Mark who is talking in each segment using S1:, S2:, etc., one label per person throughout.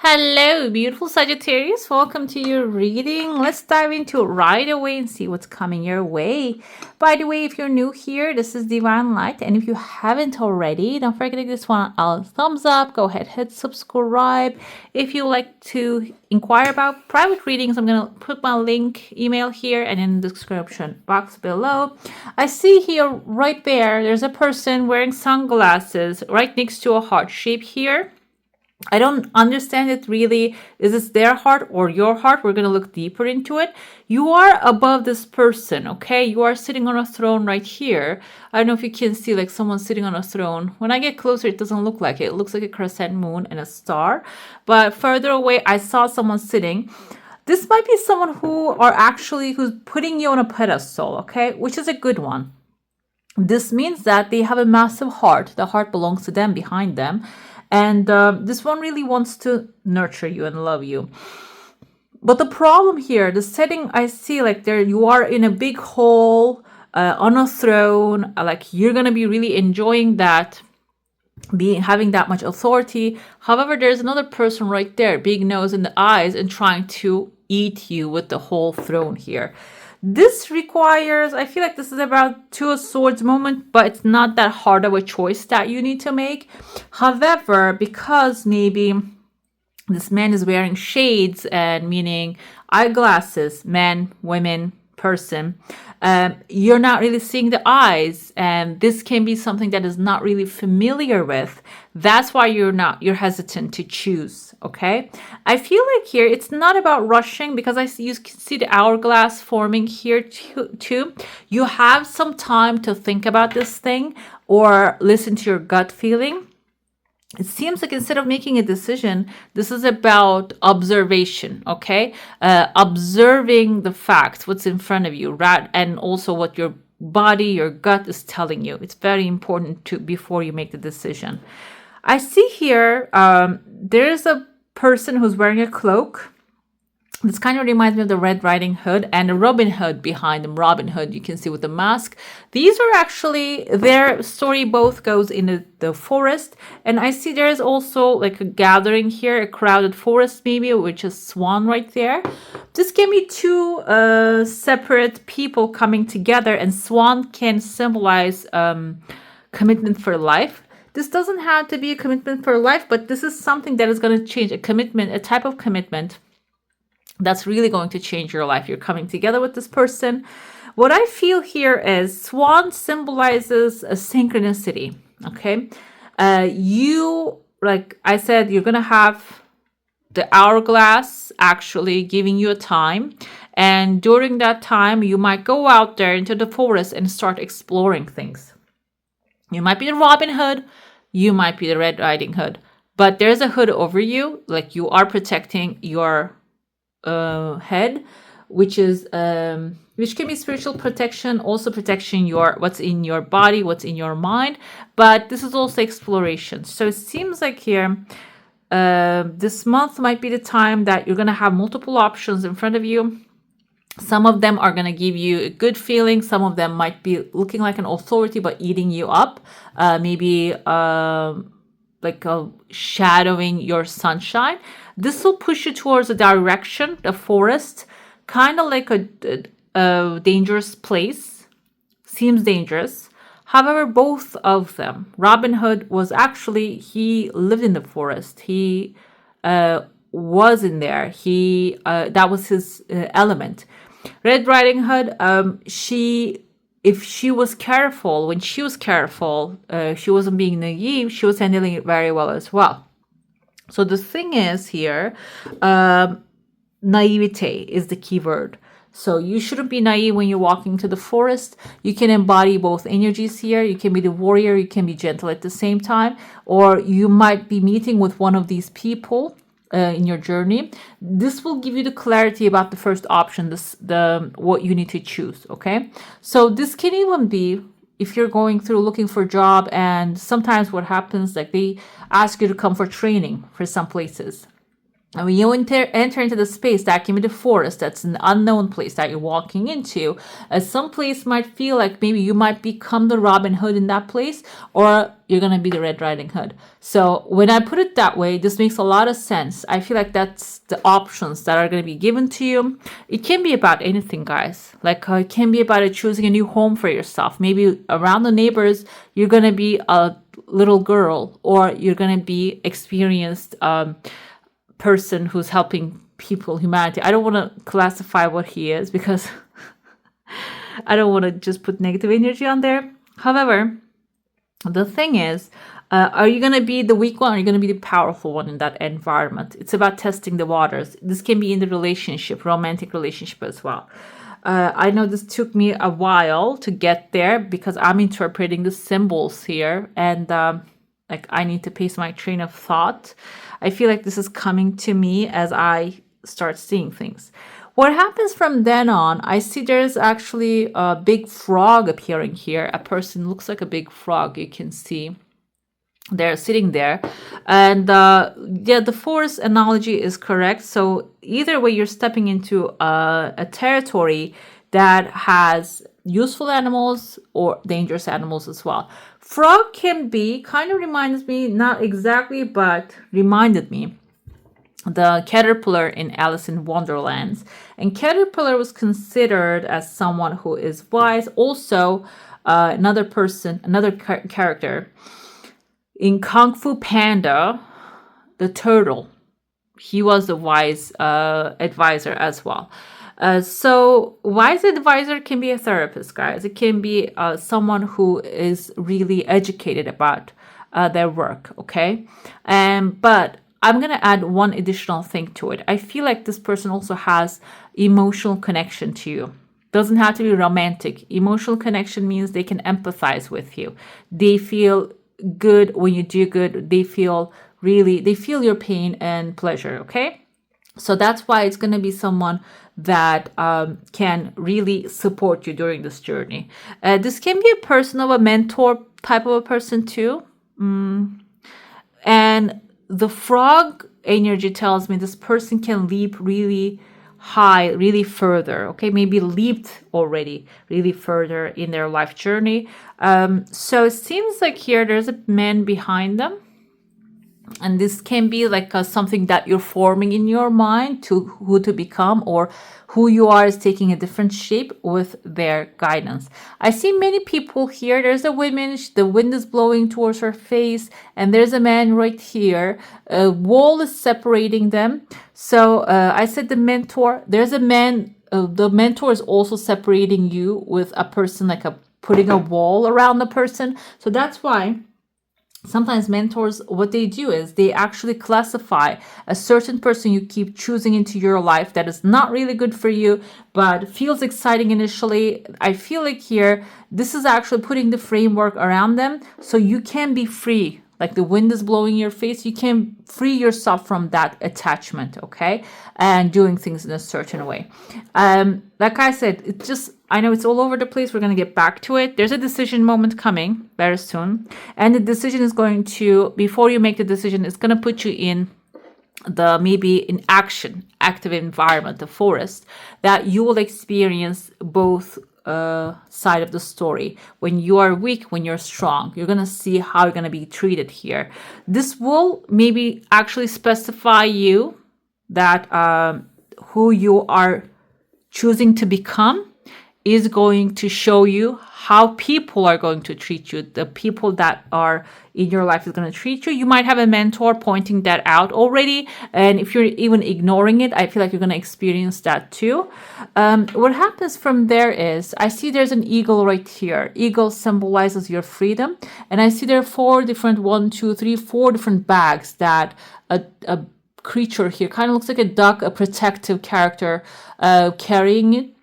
S1: Hello, beautiful Sagittarius. Welcome to your reading. Let's dive into it right away and see what's coming your way. By the way, if you're new here, this is Divine Light. And if you haven't already, don't forget to give this one a thumbs up. Go ahead, hit subscribe. If you like to inquire about private readings, I'm going to put my email here and in the description box below. I see here right there's a person wearing sunglasses right next to a heart shape here. I don't understand it really. Is this their heart or your heart? We're going to look deeper into it. You are above this person, okay? You are sitting on a throne right here. I don't know if you can see like someone sitting on a throne. When I get closer, it doesn't look like it. It looks like a crescent moon and a star. But further away, I saw someone sitting. This might be someone who's putting you on a pedestal, okay? Which is a good one. This means that they have a massive heart. The heart belongs to them, behind them. And this one really wants to nurture you and love you. But the problem here, the setting I see, like there you are in a big hall on a throne, like you're going to be really enjoying that, having that much authority. However, there's another person right there, big nose in the eyes, and trying to eat you with the whole throne here. This requires, I feel like this is about Two of Swords moment, but it's not that hard of a choice that you need to make. However, because maybe this man is wearing shades, and meaning eyeglasses, men, women, person, you're not really seeing the eyes, and this can be something that is not really familiar with. That's why you're hesitant to choose. Okay, I feel like here it's not about rushing, because you can see the hourglass forming here too. You have some time to think about this thing or listen to your gut feeling. It seems like instead of making a decision, this is about observation, okay? Observing the facts, what's in front of you, right? And also what your body, your gut is telling you. It's very important before you make the decision. I see here, there's a person who's wearing a cloak. This kind of reminds me of the Red Riding Hood and the Robin Hood behind them. Robin Hood, you can see with the mask. These are actually, their story both goes in the forest. And I see there's also like a gathering here, a crowded forest maybe, which is swan right there. This can be two separate people coming together, and swan can symbolize commitment for life. This doesn't have to be a commitment for life, but this is something that is going to change, a commitment, a type of commitment that's really going to change your life. You're coming together with this person. What I feel here is swan symbolizes a synchronicity. Okay. Like I said, you're going to have the hourglass actually giving you a time. And during that time, you might go out there into the forest and start exploring things. You might be the Robin Hood. You might be the Red Riding Hood. But there's a hood over you. Like you are protecting your head, which can be spiritual protection, also protection what's in your body, what's in your mind, but this is also exploration. So it seems like here this month might be the time that you're going to have multiple options in front of you. Some of them are going to give you a good feeling. Some of them might be looking like an authority but eating you up, maybe shadowing your sunshine. This will push you towards a direction, the forest, kind of like a dangerous place. Seems dangerous. However, both of them, Robin Hood he lived in the forest. He was in there. That was his element. Red Riding Hood, if she was careful, when she was careful, she wasn't being naive, she was handling it very well as well. So the thing is here, naivete is the key word. So you shouldn't be naive when you're walking to the forest. You can embody both energies here. You can be the warrior, you can be gentle at the same time, or you might be meeting with one of these people in your journey. This will give you the clarity about the first option, what you need to choose, okay? So this can even be if you're going through looking for a job, and sometimes what happens, like they ask you to come for training for some places. And when you enter into the space, that can be the forest, that's an unknown place that you're walking into. Some place might feel like maybe you might become the Robin Hood in that place, or you're going to be the Red Riding Hood. So when I put it that way, this makes a lot of sense. I feel like that's the options that are going to be given to you. It can be about anything, guys. Like it can be about choosing a new home for yourself. Maybe around the neighbors, you're going to be a little girl, or you're going to be experienced person who's helping people, humanity. I don't want to classify what he is because I don't want to just put negative energy on there. However, the thing is, are you going to be the weak one, or are you going to be the powerful one in that environment? It's about testing the waters. This can be in the relationship, romantic relationship as well. I know this took me a while to get there because I'm interpreting the symbols here, and like I need to pace my train of thought. I feel like this is coming to me as I start seeing things. What happens from then on, I see there's actually a big frog appearing here. A person looks like a big frog, you can see. They're sitting there. And yeah, the forest analogy is correct. So either way, you're stepping into a territory that has useful animals or dangerous animals as well. Frog can be, kind of reminds me, not exactly, but reminded me, the caterpillar in Alice in Wonderland. And caterpillar was considered as someone who is wise. Also, another person, another character in Kung Fu Panda, the turtle. He was the wise advisor as well. So wise advisor can be a therapist, guys. It can be someone who is really educated about their work, okay? But I'm going to add one additional thing to it. I feel like this person also has emotional connection to you. Doesn't have to be romantic. Emotional connection means they can empathize with you. They feel good when you do good. They feel your pain and pleasure, okay? So that's why it's going to be someone that can really support you during this journey. This can be a person of a mentor type of a person too. And the frog energy tells me this person can leap really high, really further, okay? Maybe leaped already really further in their life journey. So it seems like here there's a man behind them. And this can be like something that you're forming in your mind to who to become, or who you are is taking a different shape with their guidance. I see many people here. There's a woman, the wind is blowing towards her face, and there's a man right here. A wall is separating them. So I said the mentor, there's a man, the mentor is also separating you with a person, like putting a wall around the person. So that's why sometimes mentors, what they do is they actually classify a certain person you keep choosing into your life that is not really good for you, but feels exciting initially. I feel like here, this is actually putting the framework around them so you can be free. Like the wind is blowing in your face, you can free yourself from that attachment, okay? And doing things in a certain way. Like I said, I know it's all over the place. We're going to get back to it. There's a decision moment coming very soon. And the decision is going to, before you make the decision, it's going to put you in maybe in active environment, the forest, that you will experience both side of the story. When you are weak, when you're strong, you're going to see how you're going to be treated here. This will maybe actually specify you that who you are choosing to become is going to show you how people are going to treat you. The people that are in your life is going to treat you. You might have a mentor pointing that out already. And if you're even ignoring it, I feel like you're going to experience that too. What happens from there is, I see there's an eagle right here. Eagle symbolizes your freedom. And I see there are four different bags that a creature here kind of looks like a duck, a protective character carrying it.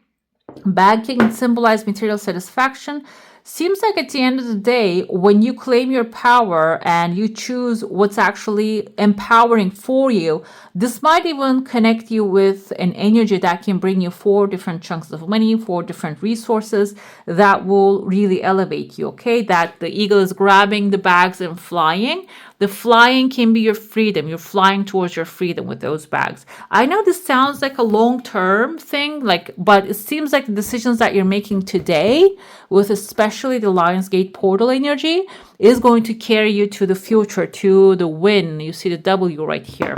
S1: Bag can symbolize material satisfaction. Seems like at the end of the day, when you claim your power and you choose what's actually empowering for you, this might even connect you with an energy that can bring you 4 different chunks of money, 4 different resources that will really elevate you, okay? That the eagle is grabbing the bags and flying. The flying can be your freedom. You're flying towards your freedom with those bags. I know this sounds like a long-term thing, but it seems like the decisions that you're making today, with especially the Lionsgate portal energy, is going to carry you to the future, to the win. You see the W right here.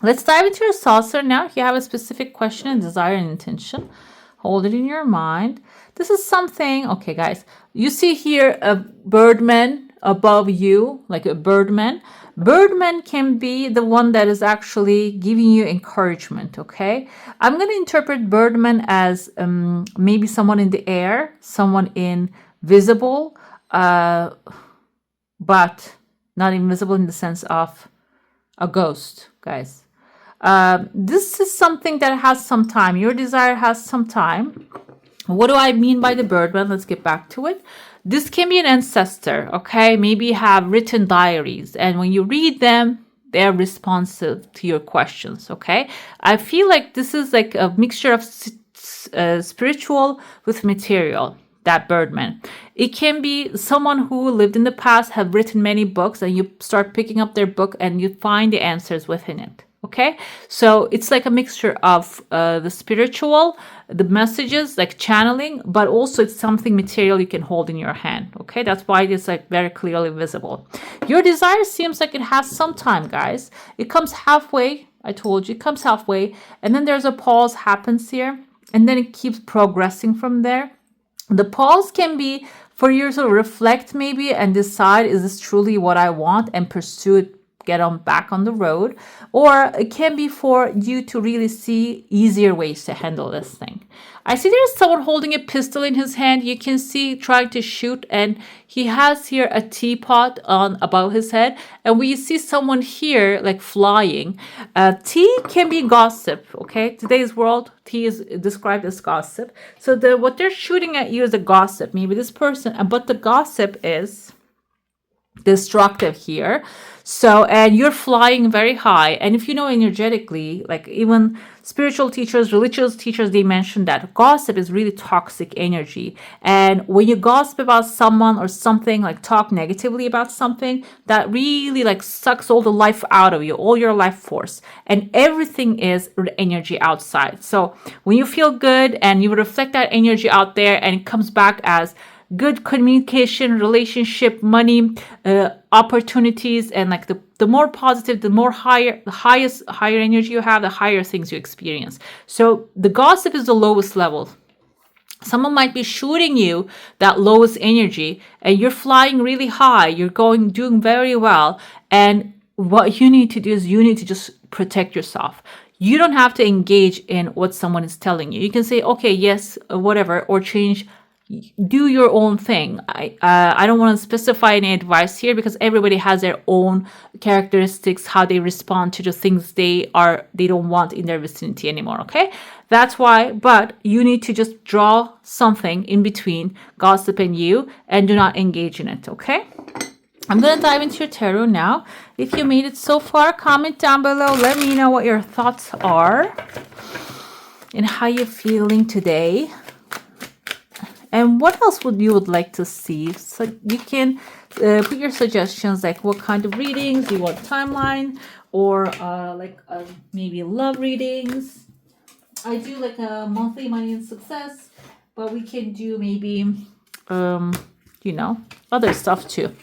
S1: Let's dive into your saucer now. If you have a specific question and desire and intention, hold it in your mind. This is something, okay, guys, you see here a birdman above you, like a birdman. Birdman can be the one that is actually giving you encouragement, okay? I'm going to interpret birdman as maybe someone in the air, someone invisible, but not invisible in the sense of a ghost, guys. This is something that has some time. Your desire has some time. What do I mean by the birdman? Let's get back to it. This can be an ancestor, okay? Maybe you have written diaries, and when you read them, they're responsive to your questions, okay? I feel like this is like a mixture of spiritual with material, that birdman. It can be someone who lived in the past, have written many books, and you start picking up their book and you find the answers within it. Okay, so it's like a mixture of the spiritual, the messages, like channeling, but also it's something material you can hold in your hand. Okay, that's why it's like very clearly visible. Your desire seems like it has some time, guys. It comes halfway. I told you, it comes halfway, and then there's a pause happens here, and then it keeps progressing from there. The pause can be for you to reflect maybe and decide, is this truly what I want, and pursue it, get on back on the road. Or it can be for you to really see easier ways to handle this thing. I see there's someone holding a pistol in his hand. You can see trying to shoot, and he has here a teapot on above his head, and we see someone here like flying. Tea can be gossip, okay? Today's world, tea is described as gossip. So what they're shooting at you is a gossip. Maybe this person, but the gossip is destructive here. So, and you're flying very high. And if you know energetically, like even spiritual teachers, religious teachers, they mention that gossip is really toxic energy. And when you gossip about someone or something, like talk negatively about something, that really like sucks all the life out of you, all your life force. And everything is energy outside. So when you feel good and you reflect that energy out there, and it comes back as good communication, relationship, money, opportunities, and like the more positive, the more higher energy you have, the higher things you experience. So the gossip is the lowest level. Someone might be shooting you that lowest energy, and you're flying really high. You're doing very well. And what you need to do is you need to just protect yourself. You don't have to engage in what someone is telling you. You can say, okay, yes, whatever, or change. Do your own thing. I don't want to specify any advice here, because everybody has their own characteristics, how they respond to the things they don't want in their vicinity anymore. Okay, that's why. But you need to just draw something in between gossip and you, and do not engage in it. Okay, I'm gonna dive into your tarot now. If you made it so far, comment down below. Let me know what your thoughts are and how you're feeling today. And what else you would like to see? So you can put your suggestions, like what kind of readings you want, timeline, or maybe love readings. I do like a monthly money and success, but we can do maybe, other stuff too.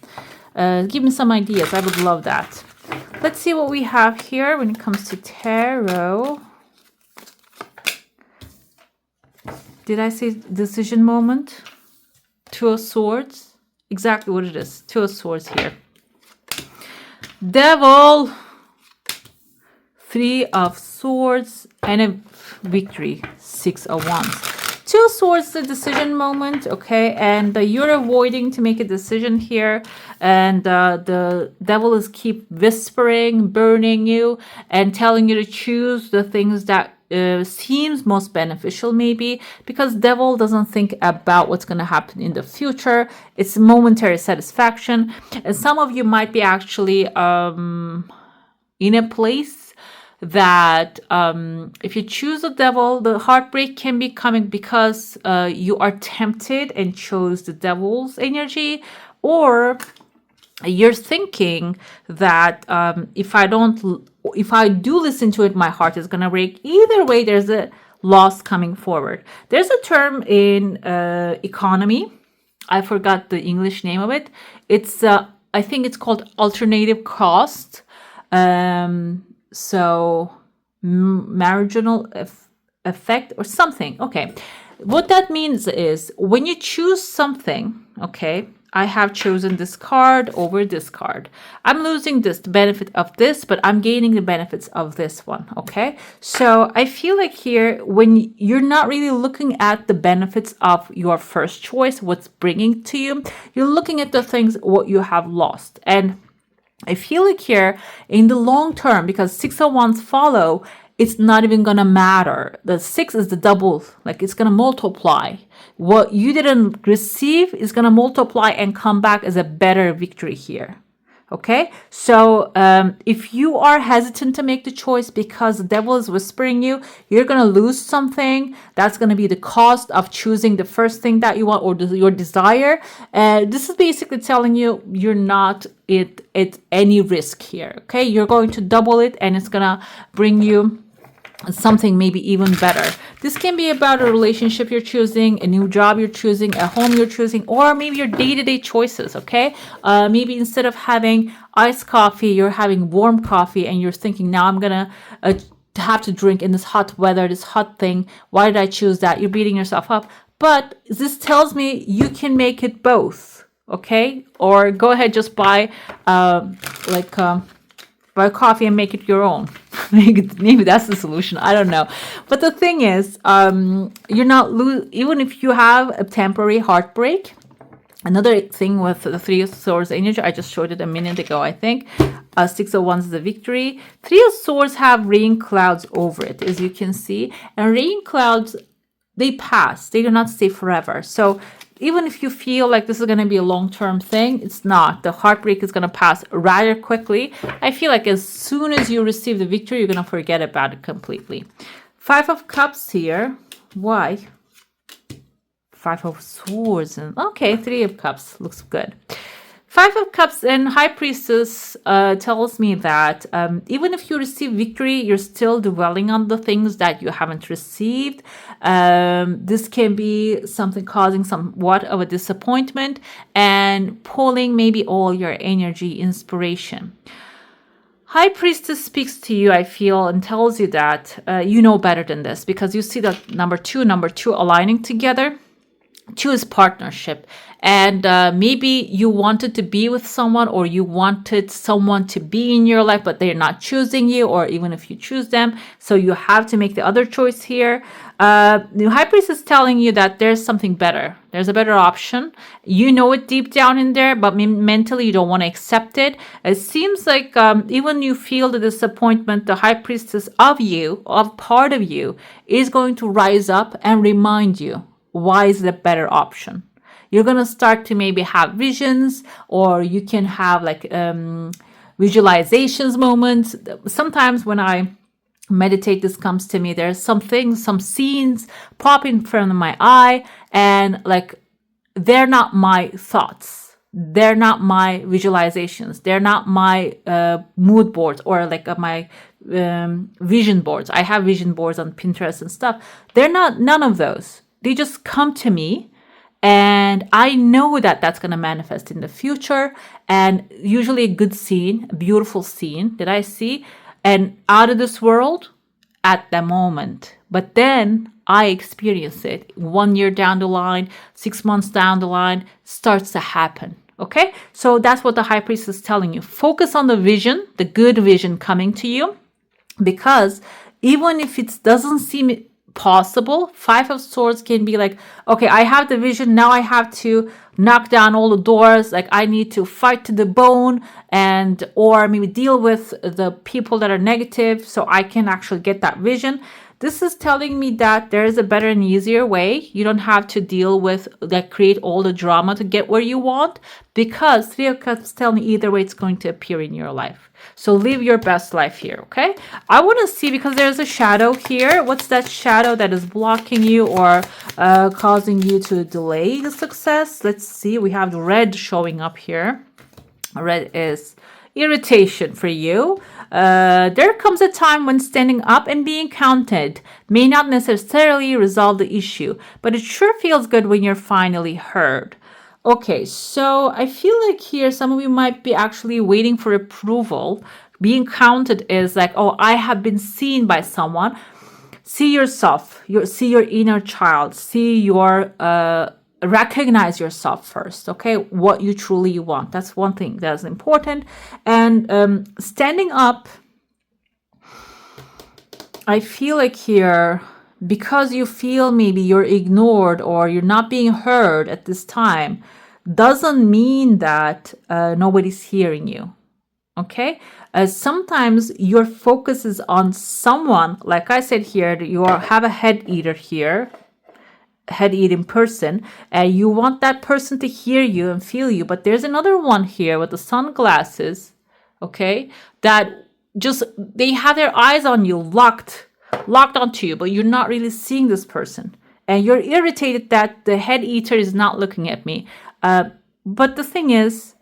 S1: Give me some ideas. I would love that. Let's see what we have here when it comes to tarot. Did I say decision moment? Two of Swords. Exactly what it is. Two of Swords here. Devil. Three of Swords. And a victory. Six of Wands. Two of Swords, the decision moment. Okay. And you're avoiding to make a decision here. And the devil is keep whispering, burning you, and telling you to choose the things that seems most beneficial, maybe, because devil doesn't think about what's going to happen in the future. It's momentary satisfaction. And some of you might be actually in a place that if you choose the devil, the heartbreak can be coming because you are tempted and chose the devil's energy, or you're thinking that if I do listen to it, my heart is gonna break. Either way, there's a loss coming forward. There's a term in economy. I forgot the English name of it. It's I think it's called alternative cost. So marginal effect or something. Okay. What that means is when you choose something, okay, I have chosen this card over this card. I'm losing this, the benefit of this, but I'm gaining the benefits of this one, okay? So I feel like here, when you're not really looking at the benefits of your first choice, what's bringing to you, you're looking at the things, what you have lost. And I feel like here, in the long term, because 6 of Wands follow, it's not even gonna matter. The 6 is the double, like it's gonna multiply. What you didn't receive is gonna multiply and come back as a better victory here. Okay, so if you are hesitant to make the choice because the devil is whispering you're gonna lose something. That's gonna be the cost of choosing the first thing that you want or your desire. This is basically telling you you're not at any risk here. Okay, you're going to double it, and it's gonna bring you something maybe even better. This can be about a relationship you're choosing, a new job you're choosing, a home you're choosing, or maybe your day-to-day choices, okay? Maybe instead of having iced coffee, you're having warm coffee, and you're thinking, now I'm gonna have to drink in this hot weather, this hot thing. Why did I choose that? You're beating yourself up. But this tells me you can make it both, okay? Or go ahead, just buy buy coffee and make it your own. Maybe that's the solution. I don't know. But the thing is, you're not even if you have a temporary heartbreak. Another thing with the 3 of Swords energy, I just showed it a minute ago, I think. 6 of Wands is the victory. 3 of Swords have rain clouds over it, as you can see. And rain clouds, they pass. They do not stay forever. So even if you feel like this is going to be a long-term thing, it's not. The heartbreak is going to pass rather quickly. I feel like as soon as you receive the victory, you're going to forget about it completely. 5 of Cups here. Why? 5 of Swords. And okay, 3 of Cups. Looks good. 5 of Cups and High Priestess tells me that even if you receive victory, you're still dwelling on the things that you haven't received. This can be something causing somewhat of a disappointment and pulling maybe all your energy, inspiration. High Priestess speaks to you, I feel, and tells you that you know better than this, because you see that number two aligning together. 2 is partnership. And maybe you wanted to be with someone, or you wanted someone to be in your life, but they're not choosing you, or even if you choose them. So you have to make the other choice here. The High Priestess is telling you that there's something better. There's a better option. You know it deep down in there, but mentally you don't want to accept it. It seems like even you feel the disappointment, the High Priestess of you, of part of you, is going to rise up and remind you why is the better option. You're going to start to maybe have visions, or you can have like visualizations moments. Sometimes when I meditate, this comes to me. There's some things, some scenes pop in front of my eye, and like they're not my thoughts. They're not my visualizations. They're not my mood boards or like my vision boards. I have vision boards on Pinterest and stuff. They're not, none of those. They just come to me. And I know that that's going to manifest in the future. And usually a good scene, a beautiful scene that I see, and out of this world at the moment. But then I experience it 1 year down the line, 6 months down the line, starts to happen. Okay? So that's what the High Priestess is telling you. Focus on the vision, the good vision coming to you. Because even if it doesn't seem possible, 5 of Swords can be like, okay, I have the vision, now I have to knock down all the doors, like I need to fight to the bone, and or maybe deal with the people that are negative so I can actually get that vision. This is telling me that there is a better and easier way. You don't have to deal with that, create all the drama to get where you want, because 3 of Cups tell me either way it's going to appear in your life. So live your best life here, okay? I want to see, because there's a shadow here. What's that shadow that is blocking you or causing you to delay the success? Let's see. We have the red showing up here. Red is irritation for you. There comes a time when standing up and being counted may not necessarily resolve the issue, but it sure feels good when you're finally heard. Okay, so I feel like here some of you might be actually waiting for approval. Being counted is like, oh, I have been seen by someone. See yourself, see your inner child, see your recognize yourself first, okay, what you truly want. That's one thing that's important. And standing up, I feel like here, because you feel maybe you're ignored or you're not being heard at this time, doesn't mean that nobody's hearing you. Okay, sometimes your focus is on someone. Like I said here, you have a head eater here, head eating person, and you want that person to hear you and feel you. But there's another one here with the sunglasses, okay, that just they have their eyes on you, locked onto you, but you're not really seeing this person, and you're irritated that the head eater is not looking at me. But the thing is,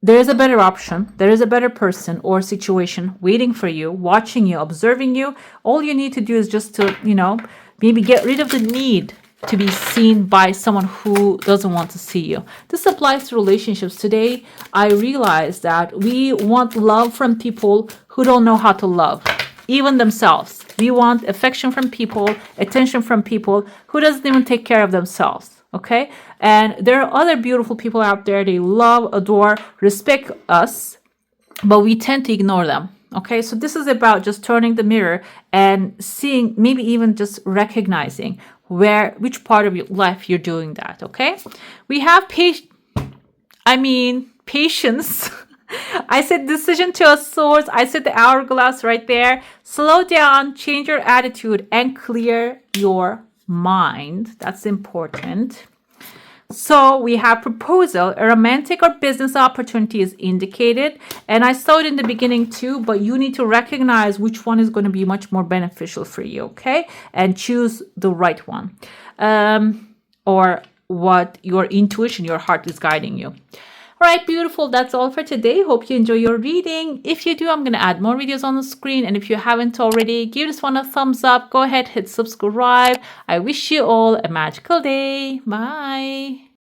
S1: there is a better option. There is a better person or situation waiting for you, watching you, observing you. All you need to do is just to, maybe get rid of the need to be seen by someone who doesn't want to see you. This applies to relationships. Today, I realize that we want love from people who don't know how to love, even themselves. We want affection from people, attention from people who doesn't even take care of themselves. Okay, and there are other beautiful people out there. They love, adore, respect us, but we tend to ignore them. Okay, so this is about just turning the mirror and seeing, maybe even just recognizing which part of your life you're doing that. Okay, we have patience. I said decision to a source. I said the hourglass right there. Slow down, change your attitude, and clear your mind. That's important. So we have proposal, a romantic or business opportunity is indicated. And I saw it in the beginning too, but you need to recognize which one is going to be much more beneficial for you, okay? And choose the right one. Or what your intuition, your heart is guiding you. All right, beautiful. That's all for today. Hope you enjoy your reading. If you do, I'm going to add more videos on the screen. And if you haven't already, give this one a thumbs up. Go ahead, hit subscribe. I wish you all a magical day. Bye.